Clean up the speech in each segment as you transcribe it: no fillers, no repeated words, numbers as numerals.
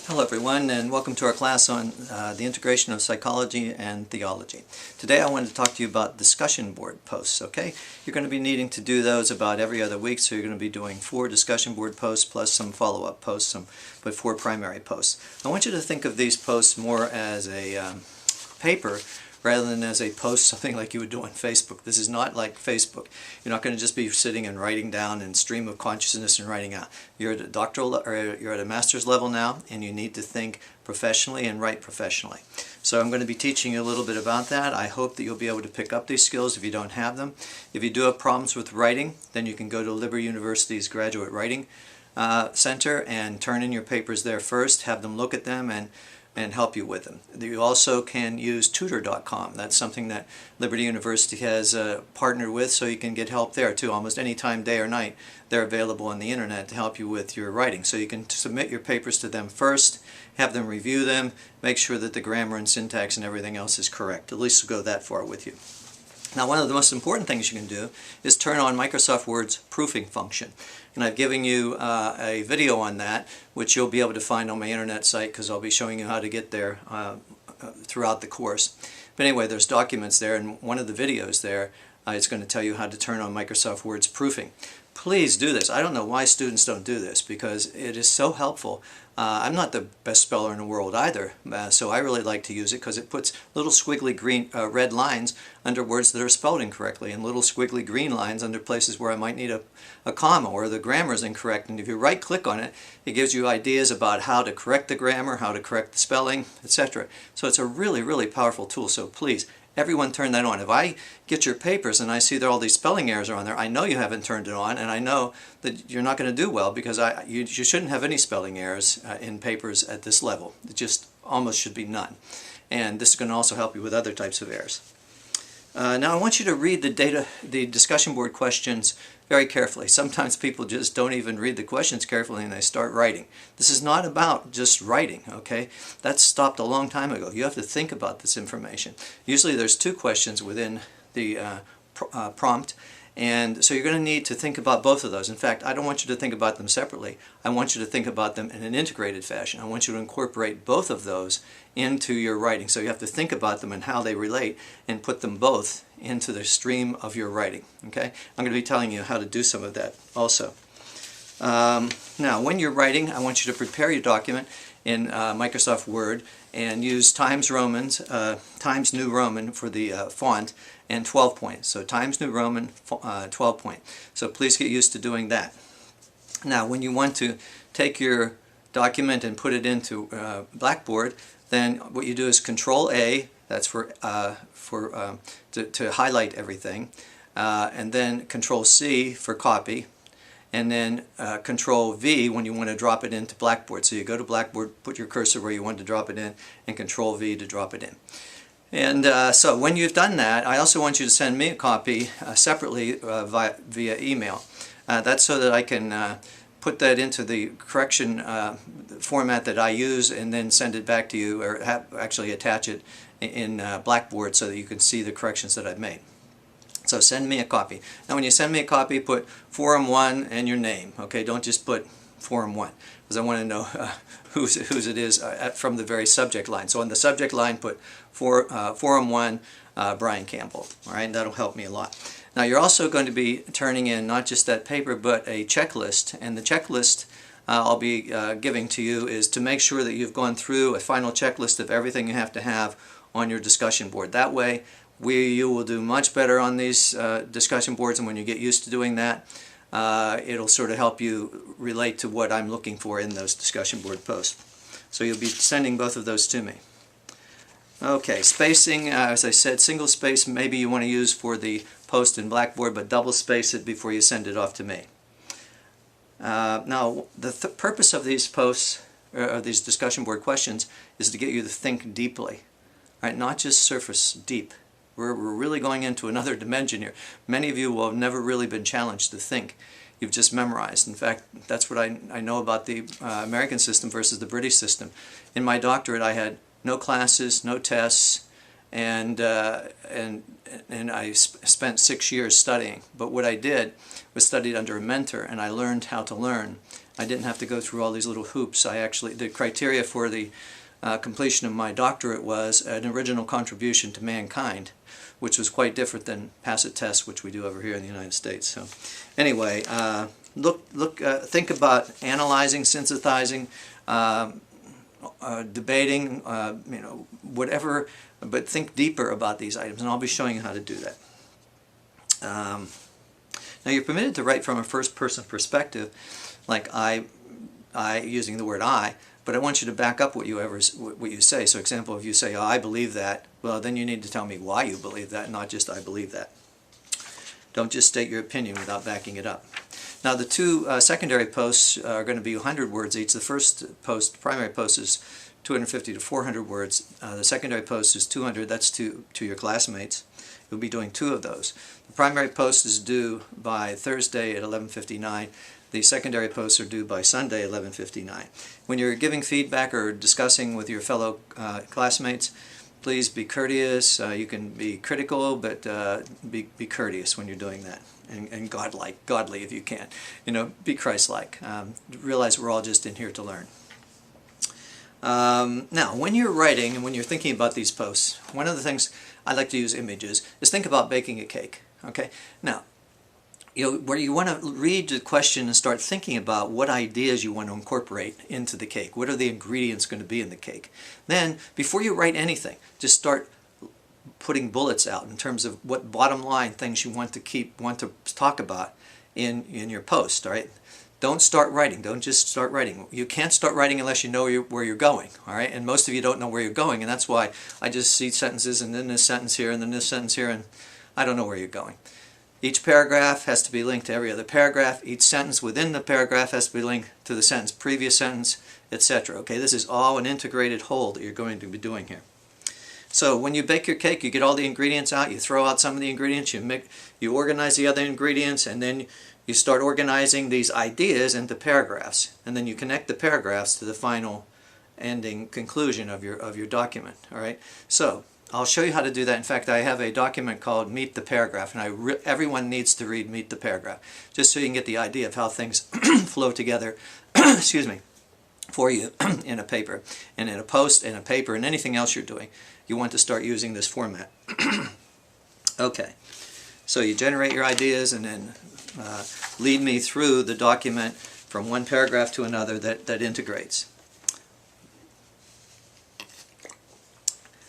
Hello everyone, and welcome to our class on the integration of psychology and theology. Today I wanted to talk to you about discussion board posts, okay? You're going to be needing to do those about every other week, so you're going to be doing 4 discussion board posts plus some follow-up posts, but 4 primary posts. I want you to think of these posts more as a paper rather than as a post, something like you would do on Facebook. This is not like Facebook. You're not going to just be sitting and writing down in stream of consciousness and writing out. You're at a doctoral, or you're at a master's level now, and you need to think professionally and write professionally. So I'm going to be teaching you a little bit about that. I hope that you'll be able to pick up these skills if you don't have them. If you do have problems with writing, then you can go to Liberty University's Graduate Writing Center and turn in your papers there first, have them look at them and help you with them. You also can use tutor.com. That's something that Liberty University has partnered with, so you can get help there too. Almost any time, day or night, they're available on the internet to help you with your writing. So you can submit your papers to them first, have them review them, make sure that the grammar and syntax and everything else is correct. At least go that far with you. Now, one of the most important things you can do is turn on Microsoft Word's proofing function. And I've given you a video on that, which you'll be able to find on my internet site, because I'll be showing you how to get there throughout the course. But anyway, there's documents there, and one of the videos there is going to tell you how to turn on Microsoft Word's proofing. Please do this. I don't know why students don't do this, because it is so helpful. I'm not the best speller in the world either, so I really like to use it because it puts little squiggly green, red lines under words that are spelled incorrectly, and little squiggly green lines under places where I might need a comma or the grammar is incorrect. And if you right-click on it, it gives you ideas about how to correct the grammar, how to correct the spelling, etc. So it's a really, really powerful tool. So please, everyone turn that on. If I get your papers and I see that all these spelling errors are on there, I know you haven't turned it on, and I know that you're not going to do well, because you shouldn't have any spelling errors in papers at this level. It just almost should be none. And this is going to also help you with other types of errors. Now I want you to read the discussion board questions very carefully. Sometimes people just don't even read the questions carefully and they start writing. This is not about just writing, okay? That stopped a long time ago. You have to think about this information. Usually there's 2 questions within the prompt, and so you're going to need to think about both of those. In fact, I don't want you to think about them separately. I want you to think about them in an integrated fashion. I want you to incorporate both of those into your writing. So you have to think about them and how they relate and put them both into the stream of your writing. Okay? I'm going to be telling you how to do some of that also. Now, when you're writing, I want you to prepare your document in Microsoft Word and use Times New Roman for the font, and 12 point. So Times New Roman 12 point. So please get used to doing that. Now, when you want to take your document and put it into Blackboard, then what you do is Control A. That's to highlight everything, and then Control C for copy, and then Control V when you want to drop it into Blackboard. So you go to Blackboard, put your cursor where you want to drop it in, and Control V to drop it in. And so when you've done that, I also want you to send me a copy separately via email. That's so that I can put that into the correction format that I use, and then send it back to you, or actually attach it in Blackboard so that you can see the corrections that I've made. So send me a copy. Now when you send me a copy, put Forum 1 and your name. Okay, don't just put Forum 1, because I want to know whose it is from the very subject line. So on the subject line, put Forum 1 Brian Campbell. All right, that'll help me a lot. Now you're also going to be turning in not just that paper, but a checklist. And the checklist I'll be giving to you is to make sure that you've gone through a final checklist of everything you have to have on your discussion board. That way, you will do much better on these discussion boards, and when you get used to doing that, it'll sort of help you relate to what I'm looking for in those discussion board posts. So you'll be sending both of those to me. Okay, spacing, as I said, single space maybe you want to use for the post in Blackboard, but double space it before you send it off to me. Now, the purpose of these posts, or these discussion board questions, is to get you to think deeply, right? Not just surface deep. We're really going into another dimension here. Many of you will have never really been challenged to think. You've just memorized. In fact, that's what I know about the American system versus the British system. In my doctorate, I had no classes, no tests, and I spent 6 years studying. But what I did was studied under a mentor, and I learned how to learn I didn't have to go through all these little hoops. The criteria for the completion of my doctorate was an original contribution to mankind, which was quite different than pass a test, which we do over here in the United States. So anyway, think about analyzing, synthesizing, debating, whatever, but think deeper about these items, and I'll be showing you how to do that. Now you're permitted to write from a first-person perspective, like I using the word I, but I want you to back up what you say. So example, if you say, oh, I believe that, well, then you need to tell me why you believe that, not just I believe that. Don't just state your opinion without backing it up. Now the two secondary posts are going to be 100 words each. The first post, primary post, is 250 to 400 words. The secondary post is 200. That's to your classmates. You'll be doing 2 of those. The primary post is due by Thursday at 11:59. The secondary posts are due by Sunday at 11:59. When you're giving feedback or discussing with your fellow classmates, please be courteous. You can be critical, but be courteous when you're doing that, and godly if you can. Be Christ-like. Realize we're all just in here to learn. Now, when you're writing and when you're thinking about these posts, one of the things I like to use images is think about baking a cake. Okay. Now, where you want to read the question and start thinking about what ideas you want to incorporate into the cake. What are the ingredients going to be in the cake? Then, before you write anything, just start putting bullets out in terms of what bottom line things you want to talk about in your post. All right. Don't start writing. Don't just start writing. You can't start writing unless you know where you're going. All right. And most of you don't know where you're going, and that's why I just see sentences and then this sentence here and then this sentence here, and I don't know where you're going. Each paragraph has to be linked to every other paragraph. Each sentence within the paragraph has to be linked to the sentence, previous sentence, etc. Okay, this is all an integrated whole that you're going to be doing here. So when you bake your cake, you get all the ingredients out, you throw out some of the ingredients, you organize the other ingredients, and then you start organizing these ideas into paragraphs. And then you connect the paragraphs to the final ending conclusion of your document. All right. So I'll show you how to do that. In fact, I have a document called Meet the Paragraph, and everyone needs to read Meet the Paragraph, just so you can get the idea of how things flow together, excuse me, for you in a paper, and in a post, and a paper, and anything else you're doing. You want to start using this format. Okay, so you generate your ideas, and then lead me through the document from one paragraph to another that integrates.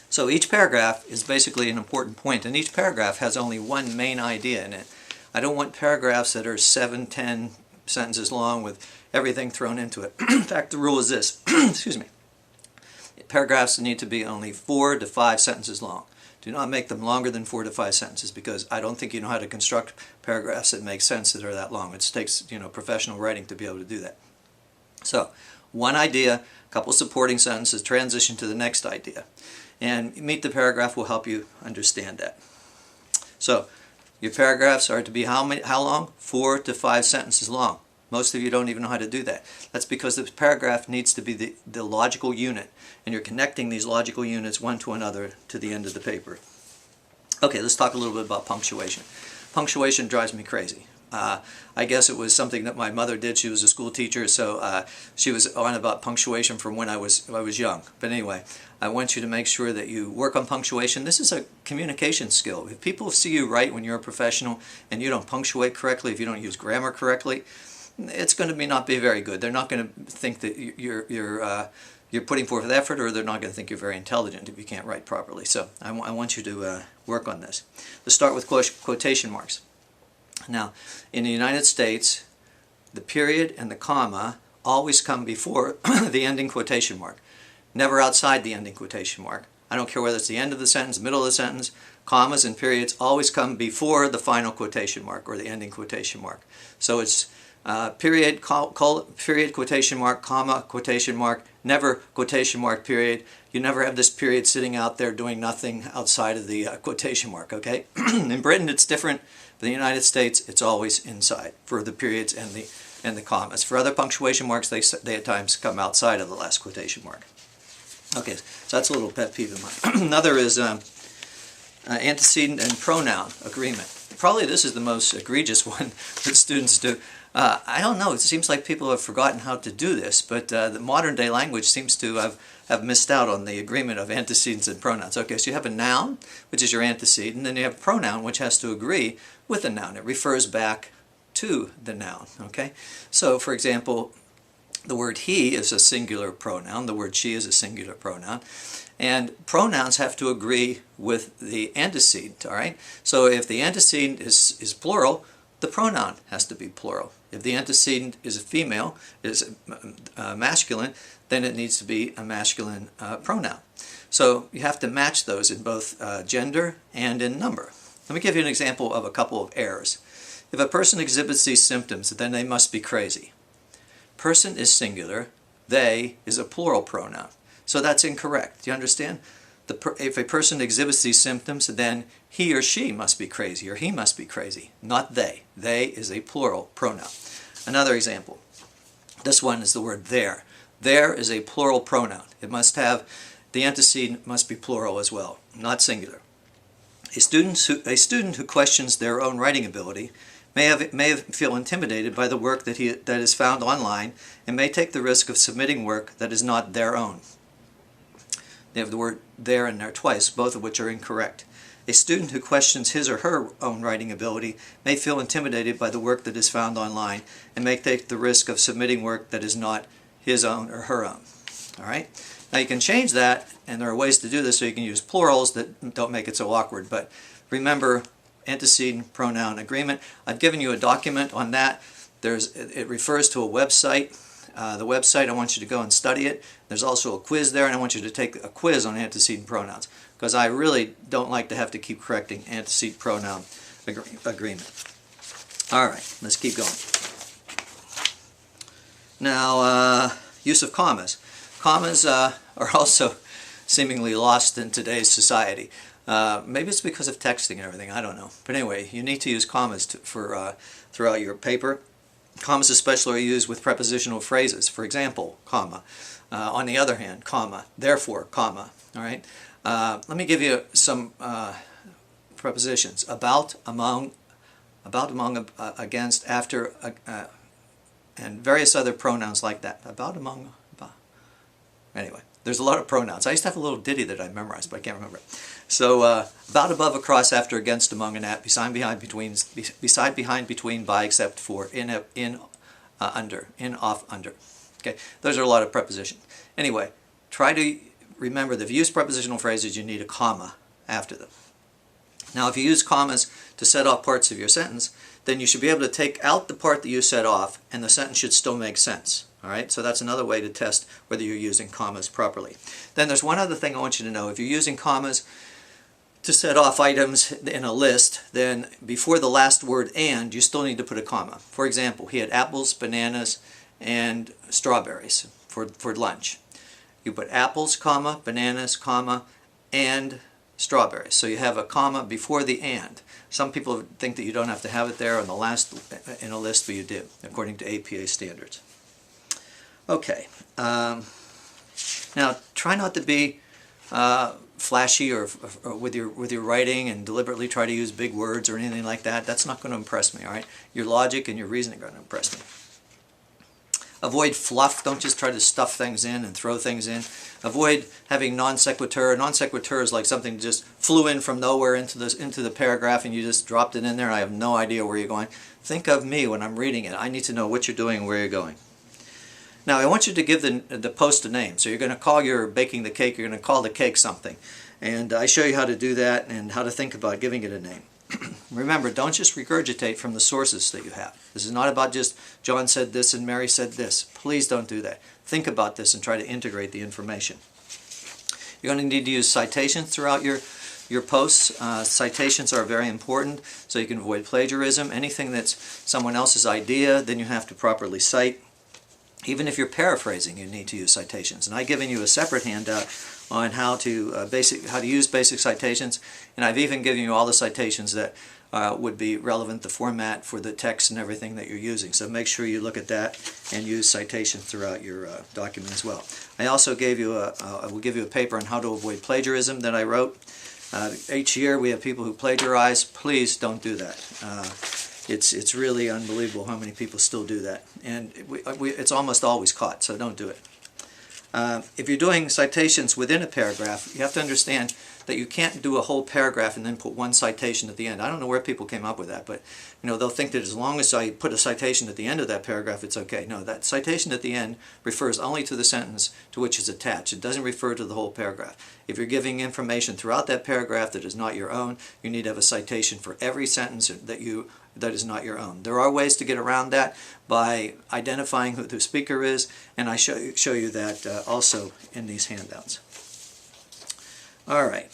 So each paragraph is basically an important point, and each paragraph has only one main idea in it. I don't want paragraphs that are 7, 10 sentences long with everything thrown into it. In fact, the rule is this, excuse me, paragraphs need to be only 4 to 5 sentences long. Do not make them longer than 4 to 5 sentences, because I don't think you know how to construct paragraphs that make sense that are that long. It takes professional writing to be able to do that. So, one idea, a couple supporting sentences, transition to the next idea. And Meet the Paragraph will help you understand that. So, your paragraphs are to be how long? 4 to 5 sentences long. Most of you don't even know how to do that. That's because the paragraph needs to be the logical unit, and you're connecting these logical units one to another to the end of the paper. Okay, let's talk a little bit about punctuation. Punctuation drives me crazy. I guess it was something that my mother did. She was a school teacher, so she was on about punctuation from when I was young. But anyway, I want you to make sure that you work on punctuation. This is a communication skill. If people see you write when you're a professional and you don't punctuate correctly, if you don't use grammar correctly, it's going to not be very good. They're not going to think that you're putting forth effort, or they're not going to think you're very intelligent if you can't write properly. So I want you to work on this. Let's start with quotation marks. Now, in the United States, the period and the comma always come before the ending quotation mark, never outside the ending quotation mark. I don't care whether it's the end of the sentence, middle of the sentence, commas and periods always come before the final quotation mark or the ending quotation mark. So it's period, period, quotation mark, comma, quotation mark, never quotation mark, period. You never have this period sitting out there doing nothing outside of the quotation mark, okay? In Britain it's different. In the United States it's always inside for the periods and the commas. For other punctuation marks they at times come outside of the last quotation mark. Okay, so that's a little pet peeve of mine. Another is antecedent and pronoun agreement. Probably this is the most egregious one that students do. I don't know, it seems like people have forgotten how to do this, but the modern day language seems to have missed out on the agreement of antecedents and pronouns. Okay, so you have a noun, which is your antecedent, and then you have a pronoun, which has to agree with the noun. It refers back to the noun, okay? So, for example, the word he is a singular pronoun, the word she is a singular pronoun, and pronouns have to agree with the antecedent, all right? So if the antecedent is plural, the pronoun has to be plural. If the antecedent is a female, is masculine, then it needs to be a masculine pronoun. So you have to match those in both gender and in number. Let me give you an example of a couple of errors. If a person exhibits these symptoms, then they must be crazy. Person is singular, they is a plural pronoun. So that's incorrect. Do you understand? If a person exhibits these symptoms, then he or she must be crazy, or he must be crazy, not they. They is a plural pronoun. Another example. This one is the word there. There is a plural pronoun. It must have, the antecedent must be plural as well, not singular. A student who questions their own writing ability may feel intimidated by the work that is found online and may take the risk of submitting work that is not their own. They have the word there and there twice, both of which are incorrect. A student who questions his or her own writing ability may feel intimidated by the work that is found online and may take the risk of submitting work that is not his own or her own. All right? Now you can change that, and there are ways to do this, so you can use plurals that don't make it so awkward. But remember, antecedent pronoun agreement. I've given you a document on that. It refers to a website. The website, I want you to go and study it. There's also a quiz there, and I want you to take a quiz on antecedent pronouns, because I really don't like to have to keep correcting antecedent pronoun agreement. All right, let's keep going. Now, use of commas. Commas are also seemingly lost in today's society. Maybe it's because of texting and everything, I don't know. But anyway, you need to use commas throughout your paper. Commas especially are used with prepositional phrases. For example, comma. On the other hand, comma. Therefore, comma. All right. Let me give you some prepositions. About, among, against, after, and various other pronouns like that. About, among, about. Anyway, there's a lot of pronouns. I used to have a little ditty that I memorized, but I can't remember it. So, about, above, across, after, against, among, and at, beside, behind, between, by, except for, in, under, in, off, under. Okay, those are a lot of prepositions. Anyway, try to remember that if you use prepositional phrases, you need a comma after them. Now, if you use commas to set off parts of your sentence, then you should be able to take out the part that you set off, and the sentence should still make sense. All right, so that's another way to test whether you're using commas properly. Then there's one other thing I want you to know. If you're using commas to set off items in a list, then before the last word and, you still need to put a comma. For example, he had apples, bananas, and strawberries for lunch. You put apples, comma, bananas, comma, and strawberries. So you have a comma before the and. Some people think that you don't have to have it there on the last in a list, but you do, according to APA standards. Okay. Now try not to be flashy or with your writing and deliberately try to use big words or anything like that. That's not going to impress me. All right. Your logic and your reasoning are going to impress me. Avoid fluff. Don't just try to stuff things in and throw things in. Avoid having non sequitur. Non sequitur is like something that just flew in from nowhere into the paragraph and you just dropped it in there and I have no idea where you're going. Think of me when I'm reading it. I need to know what you're doing and where you're going. Now I want you to give the post a name. So you're going to call your baking the cake, you're going to call the cake something. And I show you how to do that and how to think about giving it a name. Remember, don't just regurgitate from the sources that you have. This is not about just John said this and Mary said this. Please don't do that. Think about this and try to integrate the information. You're going to need to use citations throughout your posts. Citations are very important so you can avoid plagiarism. Anything that's someone else's idea, then you have to properly cite. Even if you're paraphrasing, you need to use citations. And I've given you a separate handout on how to use basic citations, and I've even given you all the citations that would be relevant, the format for the text and everything that you're using. So make sure you look at that and use citations throughout your document as well. I also gave you I will give you a paper on how to avoid plagiarism that I wrote. Each year we have people who plagiarize. Please don't do that. It's really unbelievable how many people still do that, and it's almost always caught, so don't do it. If you're doing citations within a paragraph, you have to understand that you can't do a whole paragraph and then put one citation at the end. I don't know where people came up with that, but they'll think that as long as I put a citation at the end of that paragraph, it's okay. No, that citation at the end refers only to the sentence to which it's attached. It doesn't refer to the whole paragraph. If you're giving information throughout that paragraph that is not your own, you need to have a citation for every sentence that is not your own. There are ways to get around that by identifying who the speaker is, and I show you that also in these handouts. All right.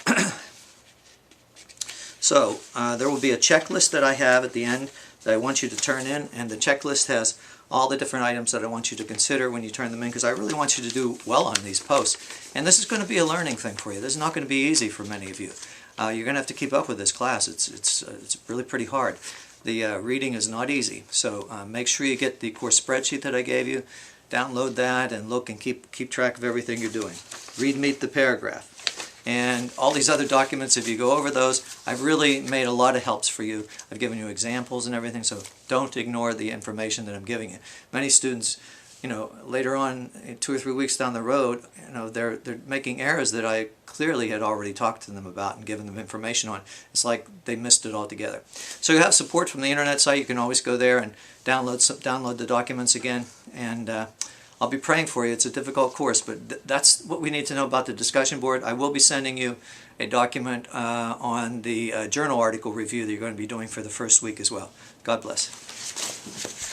So there will be a checklist that I have at the end that I want you to turn in, and the checklist has all the different items that I want you to consider when you turn them in, because I really want you to do well on these posts. And this is going to be a learning thing for you. This is not going to be easy for many of you. You're going to have to keep up with this class. It's really pretty hard. The reading is not easy, so make sure you get the course spreadsheet that I gave you, download that, and look and keep track of everything you're doing. Read Meet the Paragraph. And all these other documents, if you go over those, I've really made a lot of helps for you. I've given you examples and everything, so don't ignore the information that I'm giving you. Many students, later on, 2 or 3 weeks down the road, they're making errors that I clearly had already talked to them about and given them information on. It's like they missed it altogether. So you have support from the internet site. You can always go there and download the documents again, and I'll be praying for you. It's a difficult course, but that's what we need to know about the discussion board. I will be sending you a document on the journal article review that you're going to be doing for the first week as well. God bless.